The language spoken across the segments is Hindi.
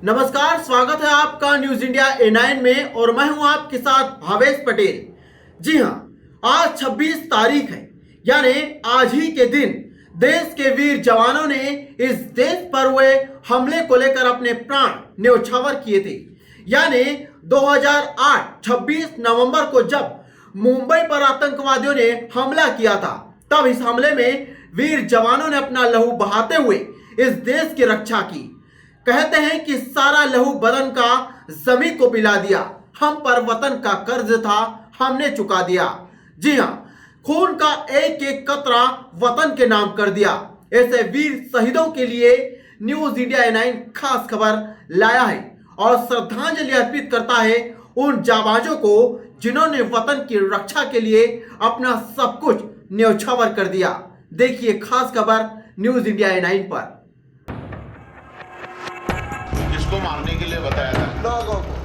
नमस्कार, स्वागत है आपका न्यूज इंडिया A9 में और मैं हूं आपके साथ भावेश पटेल। जी हां, आज 26 तारीख है, यानी आज ही के दिन देश के वीर जवानों ने इस देश पर हुए हमले को लेकर अपने प्राण न्यौछावर किए थे। यानी 2008 26 नवंबर को जब मुंबई पर आतंकवादियों ने हमला किया था, तब इस हमले में वीर जवानों ने अपना लहू बहाते हुए इस देश की रक्षा की। कहते हैं कि सारा लहू बदन का जमीन को पिला दिया। हम पर वतन का कर्ज था, हमने चुका दिया। जी हां, खून का एक एक कतरा वतन के नाम कर दिया। ऐसे वीर शहीदों के लिए न्यूज इंडिया A9 खास खबर लाया है और श्रद्धांजलि अर्पित करता है उन जाबाजों को जिन्होंने वतन की रक्षा के लिए अपना सब कुछ न्यौछावर कर दिया। देखिए खास खबर न्यूज इंडिया A9 पर। जिसको मारने के लिए बताया था लोगों को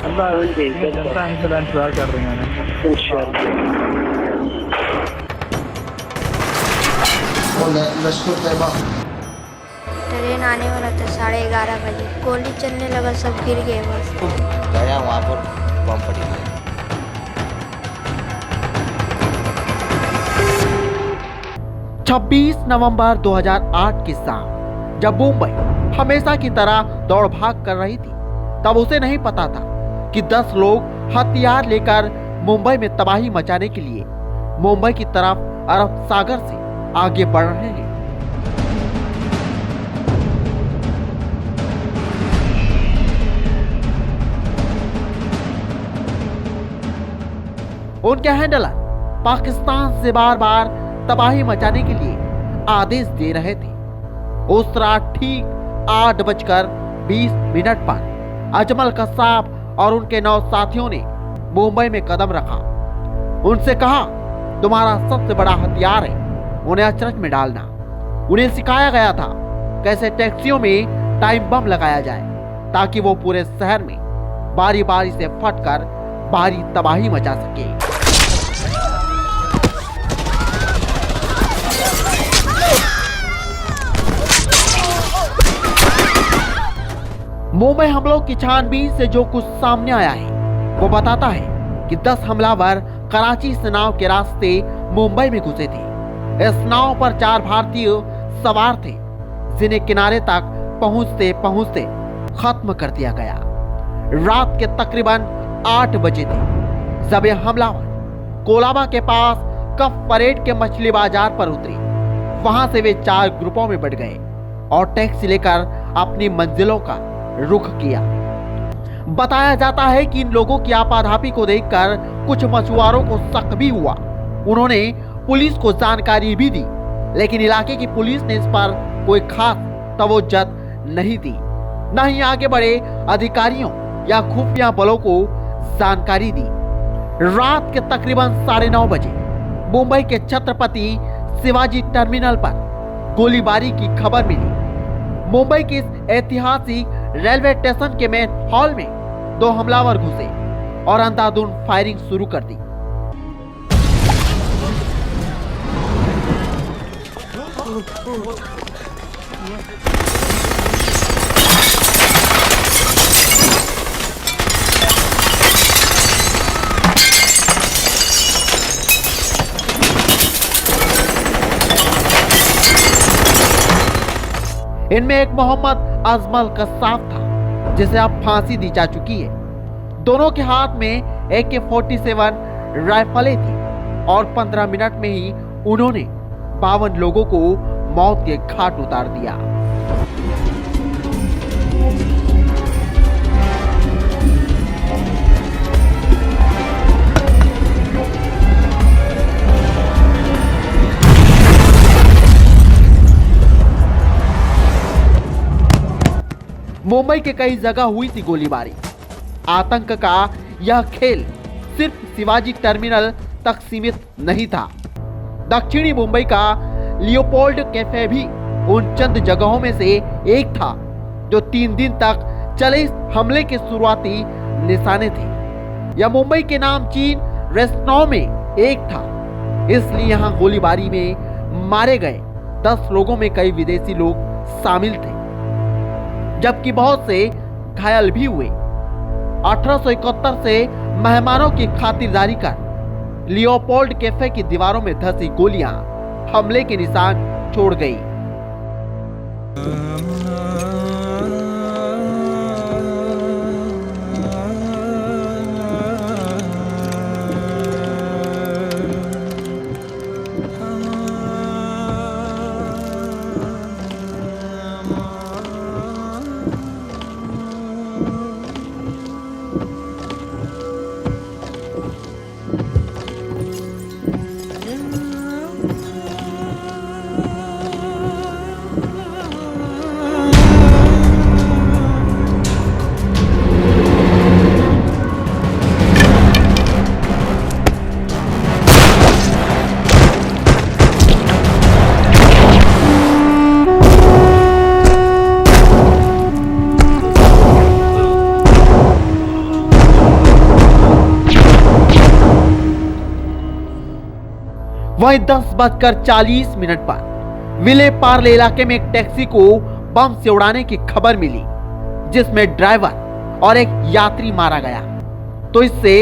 जनता इंतजार कर रही है। लश्कर तैयबा ट्रेन आने वाला था 11:30 बजे। गोली चलने लगा, सब गिर गए। बस गया वहाँ पर बम पड़ी है। 26 नवंबर 2008 की शाम जब मुंबई हमेशा की तरह दौड़ भाग कर रही थी, तब उसे नहीं पता था कि 10 लोग हथियार लेकर मुंबई में तबाही मचाने के लिए मुंबई की तरफ अरब सागर से आगे बढ़ रहे हैं। उनके हैंडलर पाकिस्तान से बार बार तबाही मचाने के लिए आदेश दे रहे थे। उस रात ठीक 8:20 पर अजमल कसाब और उनके 9 साथियों ने मुंबई में कदम रखा। उनसे कहा, तुम्हारा सबसे बड़ा हथियार है उन्हें अचरज में डालना। उन्हें सिखाया गया था कैसे टैक्सियों में टाइम बम लगाया जाए ताकि वो पूरे शहर में बारी बारी से फटकर भारी तबाही मचा सके। मुंबई हमलों की छानबीन से जो कुछ सामने आया है वो बताता है कि 10 हमलावर कराची से नाव के रास्ते मुंबई में घुसे थे। इस नाव पर 4 भारतीय सवार थे जिन्हें किनारे तक पहुंचते पहुंचते खत्म कर दिया गया। रात के तकरीबन 8 बजे थे जब ये हमलावर कोलाबा के पास कफ परेड के मछली बाजार पर उतरे। वहां से वे 4 ग्रुपों में बढ़ गए और टैक्सी लेकर अपनी मंजिलों का रुख किया। बताया जाता है कि इन लोगों की आपाधापी को देखकर कुछ मछुआरों को शक भी हुआ। उन्होंने पुलिस को जानकारी भी दी, लेकिन इलाके की पुलिस ने इस पर कोई खास तवज्जो नहीं दी, न ही आगे बढ़े अधिकारियों या खुफिया बलों को जानकारी दी। रात के तकरीबन 9:30 बजे मुंबई के छत्रपति शिवाजी टर्मिनल पर गोलीबारी की खबर मिली। मुंबई के इस ऐतिहासिक रेलवे स्टेशन के मेन हॉल में 2 हमलावर घुसे और अंधाधुंध फायरिंग शुरू कर दी। इनमें एक मोहम्मद अजमल कसाब था जिसे अब फांसी दी जा चुकी है। दोनों के हाथ में AK-47 राइफलें थी और 15 मिनट में ही उन्होंने 52 लोगों को मौत के घाट उतार दिया। मुंबई के कई जगह हुई थी गोलीबारी। आतंक का यह खेल सिर्फ शिवाजी टर्मिनल तक सीमित नहीं था। दक्षिणी मुंबई का लियोपोल्ड कैफे भी उन चंद जगहों में से एक था जो 3 दिन तक चले इस हमले के शुरुआती निशाने थे। यह मुंबई के नामचीन रेस्तरां में एक था, इसलिए यहाँ गोलीबारी में मारे गए 10 लोगों में कई विदेशी लोग शामिल थे। जबकि बहुत से घायल भी हुए। 1871 से मेहमानों की खातिरदारी कर लियोपोल्ड कैफे की दीवारों में धंसी गोलियां हमले के निशान छोड़ गई। वहीं 10:40 पर विले पार्ले इलाके में एक टैक्सी को बम से उड़ाने की खबर मिली, जिसमें ड्राइवर और एक यात्री मारा गया। तो इससे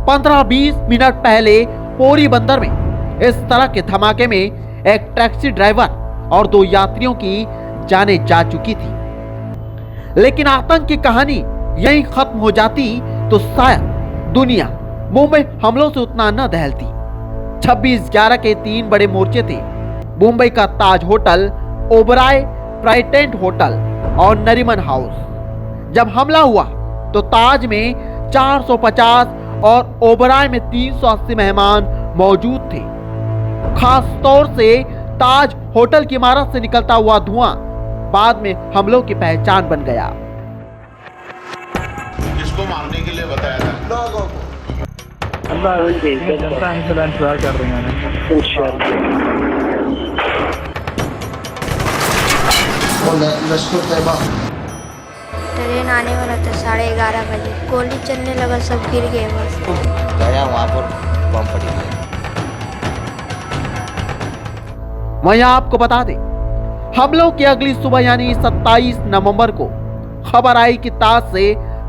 15-20 मिनट पहले पोरी बंदर में इस तरह के धमाके में एक टैक्सी ड्राइवर और 2 यात्रियों की जानें जा चुकी थी। लेकिन आतंक की कहानी यहीं खत्म हो जाती तो शायद दुनिया मुंबई हमलों से उतना न दहलती। 26/11 के 3 बड़े मोर्चे थे। मुंबई का ताज होटल, ओबराय ट्राइडेंट होटल और नरीमन हाउस। जब हमला हुआ तो ताज में 450 और ओबराय में 380 मेहमान मौजूद थे। खास तौर से ताज होटल की इमारत से निकलता हुआ धुआं बाद में हमलों की पहचान बन गया। जिसको मारने के लिए बताया था। लोगों को जनता इंतजार कर रही हैं। लश्कर तैयबा ट्रेन आने वाला था 11:30 बजे। गोली चलने लगा, सब गिर गए बस। गया वहाँ पर बम पड़ी है। वहीं आपको बता दें, हमलों की अगली सुबह यानी 27 नवंबर को खबर आई कि ताज से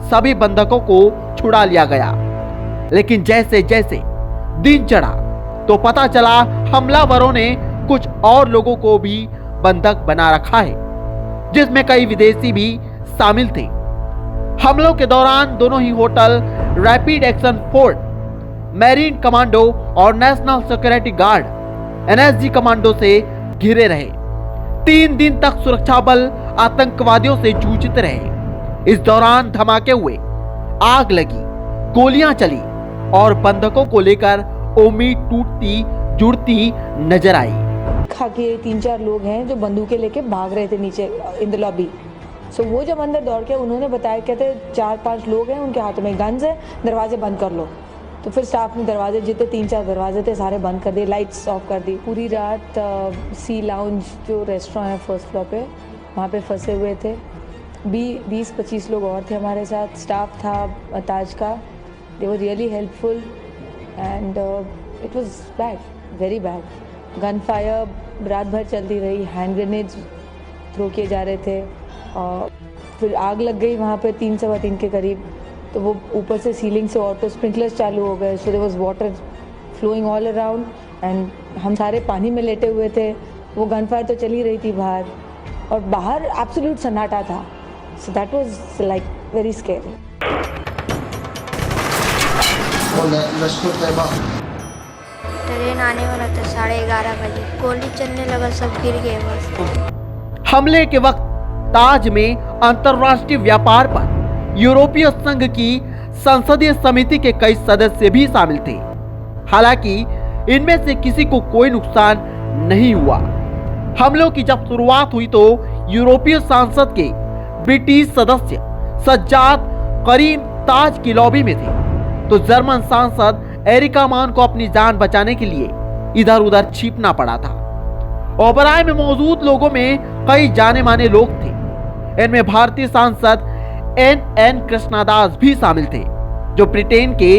सभी बंधकों को छुड़ा लिया गया। लेकिन जैसे जैसे दिन चढ़ा तो पता चला हमलावरों ने कुछ और लोगों को भी बंधक बना रखा है, जिसमें कई विदेशी भी शामिल थे। हमलों के दौरान दोनों ही hotel rapid action force, marine commando और national security guard NSG commando से घिरे रहे। 3 दिन तक सुरक्षा बल आतंकवादियों से जूझते रहे। इस दौरान धमाके हुए, आग लगी, गोलियां चली और बंधकों को लेकर उम्मीद टूटती जुड़ती नजर आई। खा के 3-4 लोग हैं जो बंदूकें लेके भाग रहे थे नीचे इन द लॉबी। सो वो जब अंदर दौड़ के उन्होंने बताया, कहते 4-5 लोग हैं, उनके हाथों में गन्स है, दरवाजे बंद कर लो। तो फिर स्टाफ ने दरवाजे, जितने 3-4 दरवाजे थे सारे बंद कर दिए, लाइट्स ऑफ कर दी। पूरी रात सी लाउंज जो रेस्टोरेंट है फर्स्ट फ्लोर पे, वहाँ पे फंसे हुए थे। 20-25 लोग और थे हमारे साथ, स्टाफ था ताज का। They were really helpful and it was bad, very bad. Gun fire रात भर चलती रही, हैंड ग्रेनेड्स थ्रो किए जा रहे थे। और फिर आग लग गई वहाँ पे 3-3 के करीब। तो वो ऊपर से सीलिंग से ऑटो स्प्रिंकलर्स चालू हो गए। So there was water flowing all around and हम सारे पानी में लेटे हुए थे। वो गन फायर तो चली रही थी बाहर, और बाहर एब्सोल्यूट सन्नाटा था। So that was like very scary. Lashkar Taiba train आने वाला था 11:30 बजे। गोली चलने लगा, सब गिर गए बस। हमले के वक्त ताज में अंतर्राष्ट्रीय व्यापार पर यूरोपीय संघ की संसदीय समिति के कई सदस्य भी शामिल थे। हालांकि इनमें से किसी को कोई नुकसान नहीं हुआ। हमलों की जब शुरुआत हुई तो यूरोपीय सांसद के ब्रिटिश सदस्य सज्जाद करीम ताज की लॉबी में थे, तो जर्मन सांसद एरिका मान को अपनी जान बचाने के लिए इधर उधर छिपना पड़ा था। ओबराय में मौजूद लोगों में कई जाने माने लोग थे। इनमें भारतीय सांसद एन कृष्णदास भी शामिल थे, जो ब्रिटेन के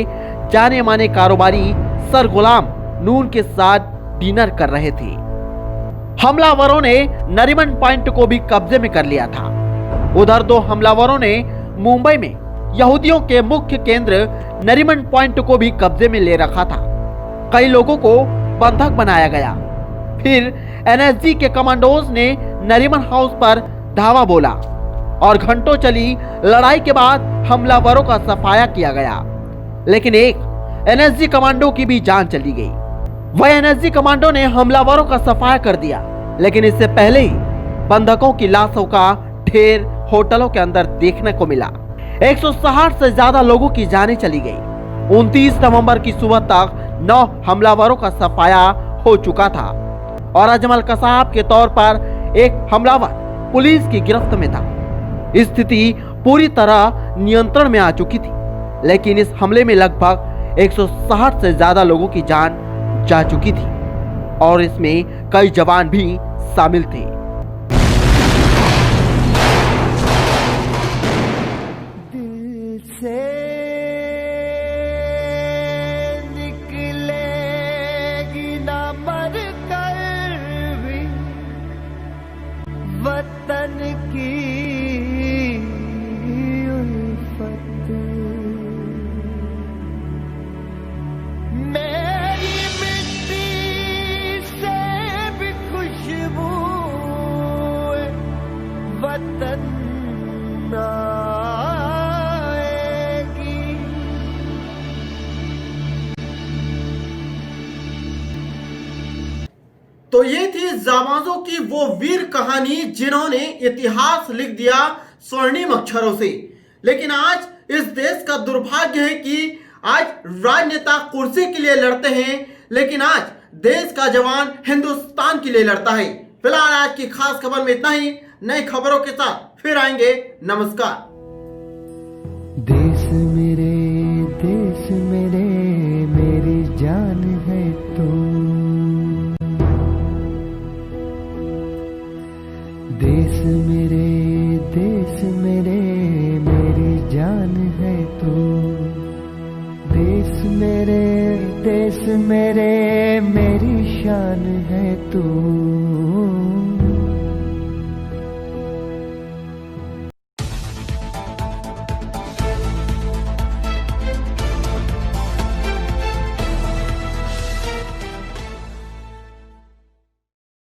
जाने माने कारोबारी सर गुलाम नून के साथ डिनर कर रहे थे। हमलावरों ने नरीमन पॉइंट को भी कब्जे में कर लिया था। उधर 2 हमलावरों ने मुंबई में यहूदियों के मुख्य केंद्र नरीमन पॉइंट को भी कब्जे में ले रखा था। कई लोगों को बंधक बनाया गया। फिर एनएसजी के कमांडोज ने नरीमन हाउस पर धावा बोला और घंटों चली लड़ाई के बाद हमलावरों का सफाया किया गया, लेकिन एक एनएसजी कमांडो की भी जान चली गई। वह एनएसजी कमांडो ने हमलावरों का सफाया कर दिया, लेकिन इससे पहले ही बंधकों की लाशों का ढेर होटलों के अंदर देखने को मिला। 160 से ज्यादा लोगों की जानें चली गई। 29 नवंबर की सुबह तक 9 हमलावरों का सफाया हो चुका था और अजमल कसाब के तौर पर एक हमलावर पुलिस की गिरफ्त में था। स्थिति पूरी तरह नियंत्रण में आ चुकी थी, लेकिन इस हमले में लगभग 160 से ज्यादा लोगों की जान जा चुकी थी और इसमें कई जवान भी शामिल थे। दिल से निकलेगी ना मर कर भी वतन की उल्फत, मेरी मिट्टी से भी खुशबू वतन आएगी। तो ये थी जाबाजों की वो वीर कहानी जिन्होंने इतिहास लिख दिया स्वर्णिम अक्षरों से। लेकिन आज इस देश का दुर्भाग्य है कि आज राजनेता कुर्सी के लिए लड़ते हैं, लेकिन आज देश का जवान हिंदुस्तान के लिए लड़ता है। फिलहाल आज की खास खबर में इतना ही। नई खबरों के साथ फिर आएंगे। नमस्कार। देश मेरे मेरी जान है तू, देश मेरे मेरी जान है तू, देश मेरे मेरी शान है तू।